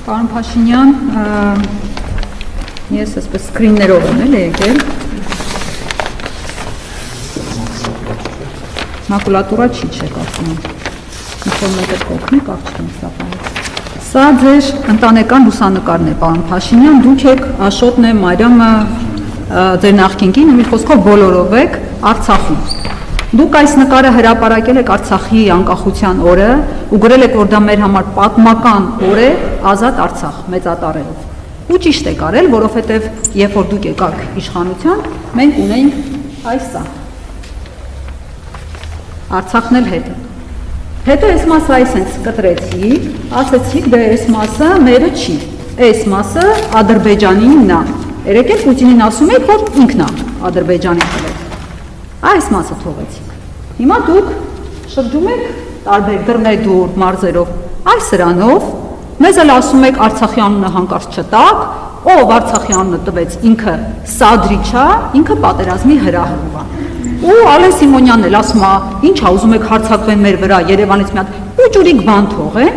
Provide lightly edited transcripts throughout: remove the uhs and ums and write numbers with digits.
Պարոն Փաշինյան, ես այսպես սկրիններով եմ եկել։ Մակուլատուրա չի չեք ասում։ Ինֆորմատիվ կողմի կապչին սապահից։ Սա ձեր ընտանեկան լուսանկարն է, պարոն Փաշինյան, դուք եք Աշոտն է, Մարիամը, ձեր նախկինքին, մի խոսքով բոլորով եք Արցախում։ Դուք այս նկարը հրապարակել եք Արցախի անկախության օրը ու գրել եք, որ դա մեր համար պատմական օր է, ազատ Արցախ մեծատարելով։ Ու ճիշտ եք արել, որովհետև երբ որ դուք եկաք իշխանության, մենք ունեինք այսա։ Արցախն էլ հետը։ Հետո այս մասը այսենց կտրեցի, ասեցիք դե այս մասը մերը չի, այս մասը Ադրբեջանինն է։ Երեք էլ Պուտինին ասում եք, որ ինքն է Ադրբեջանի տվել։ Այս մասը թողեցիք։ Հիմա դուք շրջում եք տարբեր դռնեդուր մարզերով, այս սրանով, մեզ էլ ասում եք Արցախի անունը հանկարծ չտակ, ով Արցախի անունը տվեց ինքը Սադրիչ է, ինքը պատերազմի հրահրում է։ Ու Ալեն Սիմոնյանն էլ ասում է, ինչ է ուզում եք հարձակվեն մեր վրա, Երևանից մի հատ ուջուրիկ բան թողեն,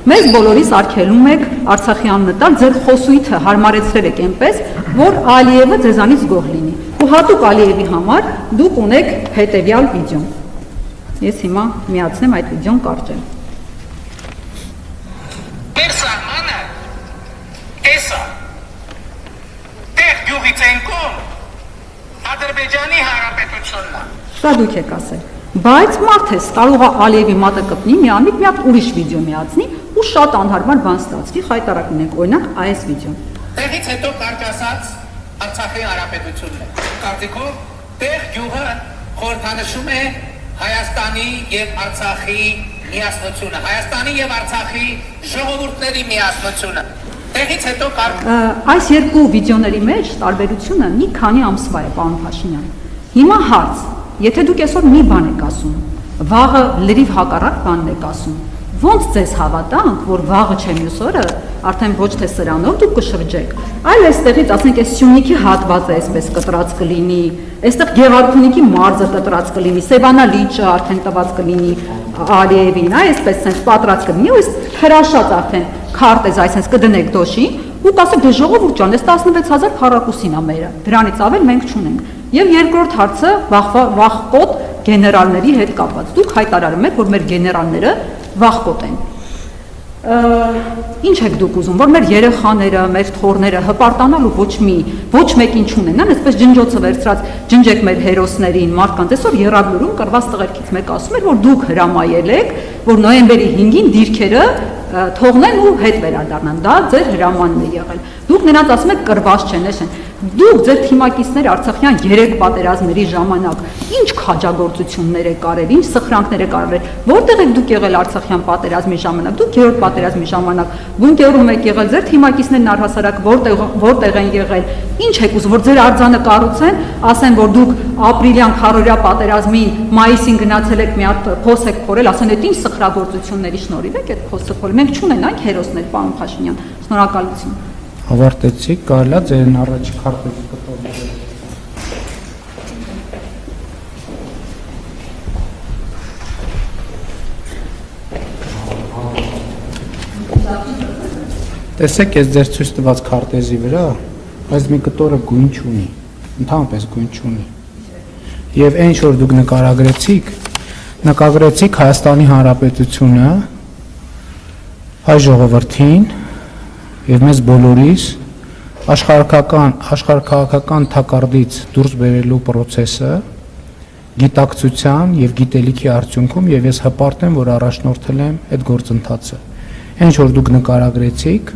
մեզ բոլորիս արգելում եք Արցախի անունը տալ, ձեր խոսույթը հարմարեցրել եք այնպես, որ Ալիևը ձեզանից գոհ լինի։ Ու հատուկ Ալիևի համար դուք ունեք հետևյալ վիդեոն։ Ես հիմա միացնեմ այդ վիդեոն կարճեմ։ Մեր սահմանը էսա, տեղ գյուղից են կողմ, Ադրբեջանի Հանրապետությունն է։ Սա դուք եք ասել։ Բայց մարդ ես կարող է Ալիևի մատը կպնի, միանիկ մի հատ ուրիշ վիդեո միացնի ու շատ անհարմար բան ստացվի, խայտարակ լինենք, օրինակ այս վիդեոն։ Տեղից հետո կարճ ասած Արցախի Հանրապետությունն է։ Կարծիքով տեղ գյուղը խորհրդանշում է Հայաստանի եւ Արցախի միասնությունը, Հայաստանի եւ Արցախի ժողովուրդների միասնությունը։ Տեղից հետո այս երկու վիդեոների մեջ տարբերությունը մի քանի ամսվա է, պարոն Փաշինյան։ Հիմա հարց, եթե դուք այսօր մի բան եք ասում, վաղը լրիվ հակառակ բանն եք ասում, ոնց ձեզ հավատանք, որ վաղը չէ մյուս օրը, արդեն ոչ թե սրանով դուք կշրջեք, այլ այստեղից, ասենք, այս Սյունիքի հատվածը այսպես կտրած կլինի, այստեղ Գեղարքունիքի մարզը կտրած կլինի, Սևանա լիճը արդեն տված կլինի Ալիևին, այսպես sense պատրած կլինի, ու այս հրաշած արդեն քարտեզ այսպես կդնեք դոշին, ու կասեք դե ժողովուրդ ջան, այս 16000 քառակուսին է մերը, դրանից ավել մենք չունենք։ Եվ երկրորդ հարցը վախկոտ գեներալների հետ կապված։ Դուք հայտարարում եք, որ մեր գեներալները վախկոտ են։ Ինչ եք դուք ուզում, որ մեր երեխաները, մեր թոռները հպարտանալու ոչ մեկին չունենան, այսպես ջնջոցը վերցրած ջնջեք մեր հերոսներին, մարդկանց։ Այսօր Եռաբլուրում կրված տղերքից մեկը ասում էր, որ դուք հրամայել եք, որ նոյեմբերի 5-ին դիրքերը թողնեն ու հետ վերադառնան, դա ձեր հրամանն է եղել։ Դուք նրանց ասում եք կրված չեն, էշեն։ Դուք ձեր թիմակիցներ Արցախյան 3 պատերազմների ժամանակ ինչ քաջագործություններ եք արել, ինչ սխրանքներ եք արել, որտեղ եք դուք եղել Արցախյան պատերազմի ժամանակ, դուք 3-րդ պատերազմի ժամանակ բունկերում եք եղել, ձեր թիմակիցներն առհասարակ որտեղ են եղել, ինչ եք ուզում, որ ձեր արձանը կառուցեն, ասեն, որ դուք ապրիլյան քառորյա պատերազմին մայիսին գնացել եք մի հատ փոս եք փորել, ասեն, այդ ինչ սխրագործությունների շնորհիվ եք այդ փոսը փորել, մենք չունենանք հերոսներ, պարոն Փաշինյան, շնորհակալություն։ Ավարտեցիք, կարելի է ձերն առաջ քարտեզը կտորել։ Տեսեք, ես ձեր ցույց տված քարտեզի վրա, այս մի կտորը գույն չունի, ընդհանրապես գույն չունի։ Եվ այն ինչ որ դուք նկարագրեցիք Հայաստանի Հանրապետությունը, հայ ժողովրդին եւ մեզ բոլորիս աշխարհաքաղաքական թակարդից դուրս բերելու process-ը գիտակցության եւ գիտելիքի արդյունքում եւ ես հպարտ եմ, որ առաջնորդել եմ այդ գործընթացը։ Այն ինչ որ դուք նկարագրեցիք,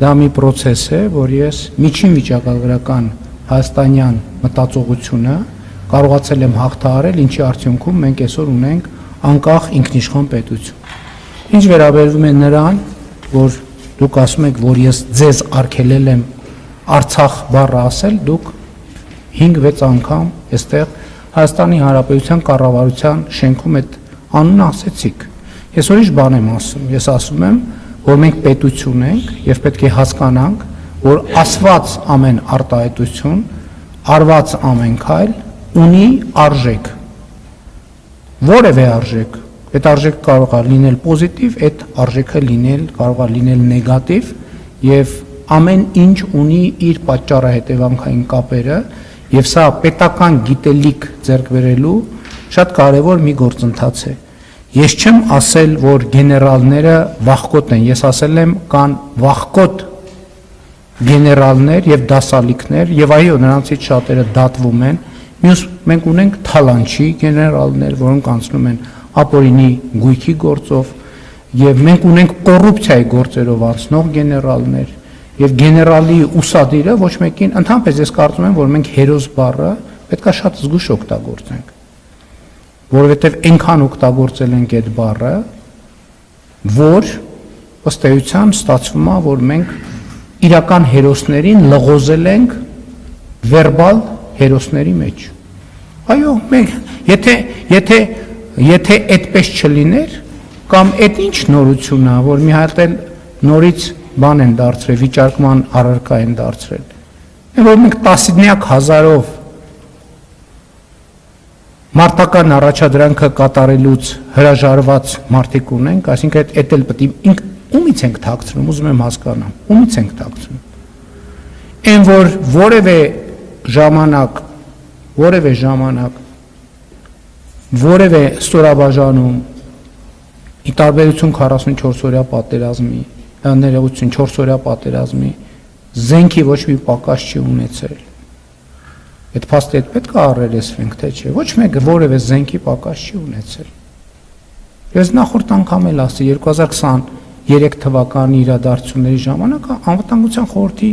դա մի process է, որ ես միջին վիճակագրական հայաստանյան մտածողությունը կարողացել եմ հաղթահարել, ինչի արդյունքում մենք այսօր ունենք անկախ ինքնիշխան պետություն։ Ինչ վերաբերվում է նրան, որ դուք ասում եք, որ ես ձեզ արգելել եմ Արցախ բառը ասել, դուք 5-6 անգամ այստեղ Հայաստանի Հանրապետության կառավարության շենքում այդ անունը ասեցիք։ Ես ուրիշ բան եմ ասում, ես ասում եմ, որ մենք պետություն ենք եւ պետք է հասկանանք, որ ասված ամեն արտահայտություն, արված ամեն քայլ ունի արժեք։ Որևէ արժեք, այդ արժեքը կարող է լինել պոզիտիվ, այդ արժեքը կարող է լինել նեգատիվ, եւ ամեն ինչ ունի իր պատճառահետևանքային կապերը եւ սա պետական գիտելիք ձեռք բերելու շատ կարեւոր մի գործընթաց է։ Ես չեմ ասել, որ գեներալները վախկոտ են, ես ասել եմ կան վախկոտ գեներալներ եւ դասալիքներ եւ այո նրանցից շատերը դատվում են, մյուս մենք ունենք թալանչի գեներալներ, որոնք անցնում են ապօրինի գույքի գործով եւ մենք ունենք կոռուպցիայի գործերով անցնող գեներալներ եւ գեներալի ուսադիրը ոչ մեկին ընդհանրապես ես կարծում եմ, որ մենք հերոս բառը պետքա շատ զգուշ օգտագործենք, որովհետեւ այնքան օգտագործել ենք այդ բառը, որ ըստ էության ստացվում է, որ մենք իրական հերոսներին լղոզել ենք վերբալ հերոսների մեջ։ Այո, մենք եթե այդպես չլիներ, կամ այդ ինչ նորություն է, որ մի հատ էլ նորից բան են դարձրել, վիճարկման առարկա են դարձրել։ Որ մենք տասնյակ հազարով մարտական առաջադրանքը կատարելուց հրաժարված մարդիկ ունենք, այսինքն այդ էլ պետք է ումից ենք թաքցնում, ուզում եմ հասկանամ, ումից ենք թաքցնում։ Այն որ որևէ ժամանակ որևէ ստորաբաժանում ի տարբերություն 44-օրյա պատերազմի, ներողություն 4-օրյա պատերազմի զենքի ոչ մի պակաս չի ունեցել։ Այդ փաստը պետք է առերեսվենք, թե չէ։ Ոչ մեկը որևէ զենքի պակաս չի ունեցել։ Ես նախորդ անգամ էլ ասի 2023 թվականի իրադարձությունների ժամանակ անվտանգության խորհրդի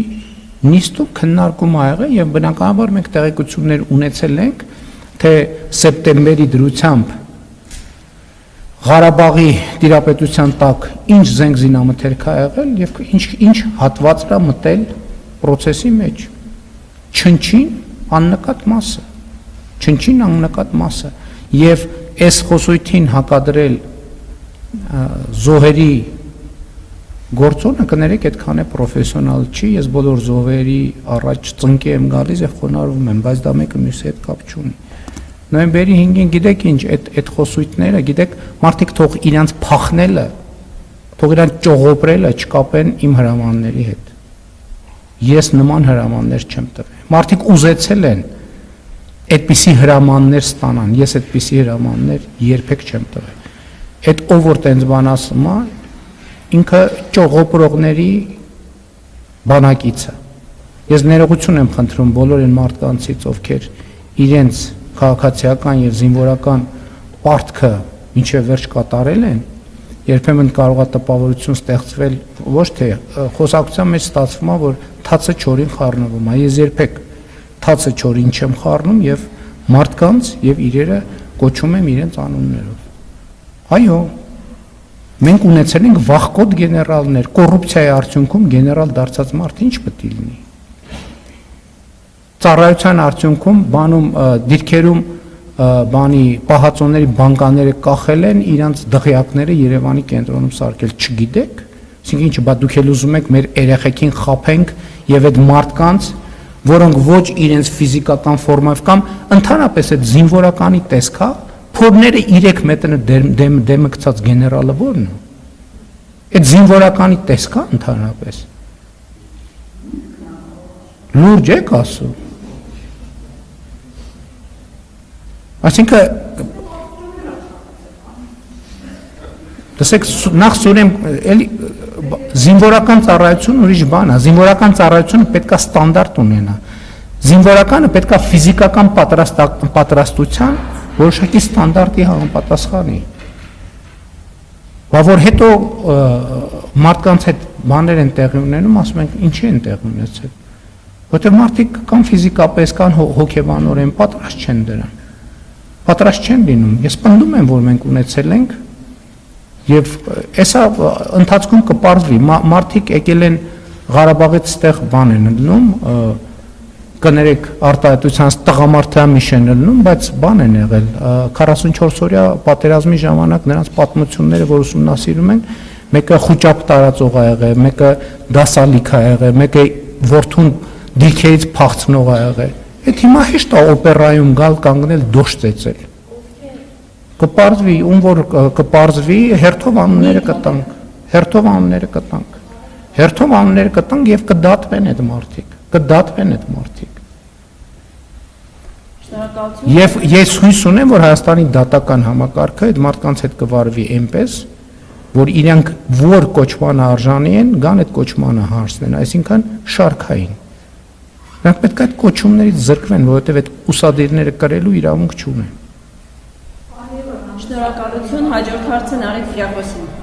նիստում քննարկում ա եղել եւ բնականաբար մենք տեղեկություններ ունեցել ենք, թե սեպտեմբերի դրությամբ Ղարաբաղի տիրապետության տակ ինչ զենք զինամթերք ա եղել եւ ինչ հատվածն ա մտել process-ի մեջ։ Չնչին աննկատ մասը եւ այս խոսույթին հակադրել զոհերի գործոնը կներեք այդքան է պրոֆեսիոնալ չի, ես բոլոր զոհերի առաջ ծնկի եմ գալիս եւ խոնարհվում եմ, բայց դա մեկը մյուսի հետ կապ չունի։ Նոյեմբերի 5-ին գիտեք ինչ, այդ խոսույթները, գիտեք, մարդիկ թող իրանց փախնելը, թող իրանց ճողոպրելը չկապեն իմ հրամանների հետ։ Ես նման հրամաններ չեմ տվել։ Մարդիկ ուզեցել են այդպիսի հրամաններ ստանան, ես այդպիսի հրամաններ երբեք չեմ տվել։ Այդ ով որ տենց բան ասում է, ինքը ճողոպրողների բանակիցը։ Ես ներողություն եմ խնդրում բոլոր այն մարդկանցից, ովքեր իրենց քաղաքացիական եւ զինվորական պարտքը մինչեւ վերջ կատարել են, երբեմն կարող է տպավորություն ստեղծվել, ոչ թե խոսակցության մեջ ստացվում է, որ թացը չորին խառնվում է։ Ես երբեք թացը չորին չեմ խառնում եւ մարդկանց եւ իրերը կոչում եմ իրենց անուններով։ Այո, մենք ունեցել ենք վախկոտ գեներալներ, կոռուպցիայի արդյունքում գեներալ դարձած մարդ ինչ պետք է լինի։ Ծառայության արդյունքում բանում դիրքերում բանի պահածոների բանկաները կախել են, իրանց դղյակները Երևանի կենտրոնում սարքել, չգիտեք, այսինքն ինչ, բա դուք էլ ուզում եք մեր երեխեքին խաբենք եւ այդ մարդկանց, որոնք ոչ իրենց ֆիզիկական ֆորմայով կամ ընդհանրապես այդ զինվորականի տեսքա, փորները 3 մետրը դեմը գցած գեներալը ո՞րն է։ Այդ զինվորականի տեսքա ընդհանրապես։ Լուրջ եք ասում։ Այսինքն դասեք նախ սուրեմ էլի զինվորական ծառայություն ուրիշ բան է, զինվորական ծառայությունը պետքա ստանդարտ ունենա, զինվորականը պետքա ֆիզիկական պատրաստության որոշակի ստանդարտի համապատասխանի, որ հետո մարդկանց հետ բաներ են տեղի ունենում, ասում ենք ինչի են տեղի ունեցել, որտեղ մարդիկ կամ ֆիզիկապես կամ հոգեբանորեն պատրաստ չեն դրան, պատրաստ չեն լինում, ես պնդում եմ, որ մենք ունեցել ենք եւ այսա ընթացքում կպարզվի, մարդիկ եկել են Ղարաբաղից ստեղ բան են լնում, կներեք արտահայտության տղամարդամիշ են լնում, բայց բան են եղել 44-օրյա պատերազմի ժամանակ նրանց պատմությունները, որ ուսումնասիրում են, մեկը խուճապ տարածող ա եղել, մեկը դասալիք ա եղել, մեկը որդուն դիրքերից փախցնող ա եղել։ Այդ հիմա հեշտ է օպերայում գալ կանգնել դոշ ծեծել։ Կպարզվի, ում որ կպարզվի, հերթով անունները կտանք, Հերթով անուններ կտանք եւ կդատվեն այդ մարդիկ, Շնորհակալություն։ Եվ ես հույս ունեմ, որ Հայաստանի դատական համակարգը այդ մարդկանց հետ կվարվի այնպես, որ իրենք որ կոչմանը արժանի են, գան այդ կոչմանը հարցնեն, այսինքն շարքային։ Նրանք պետք է այդ կոչումներից զրկվեն, որովհետև այդ ուսադիրները կրելու իրավունք չունեն։ Շնորհակալություն, հաջորդ հարցը Նարեկ Կիրակոսին։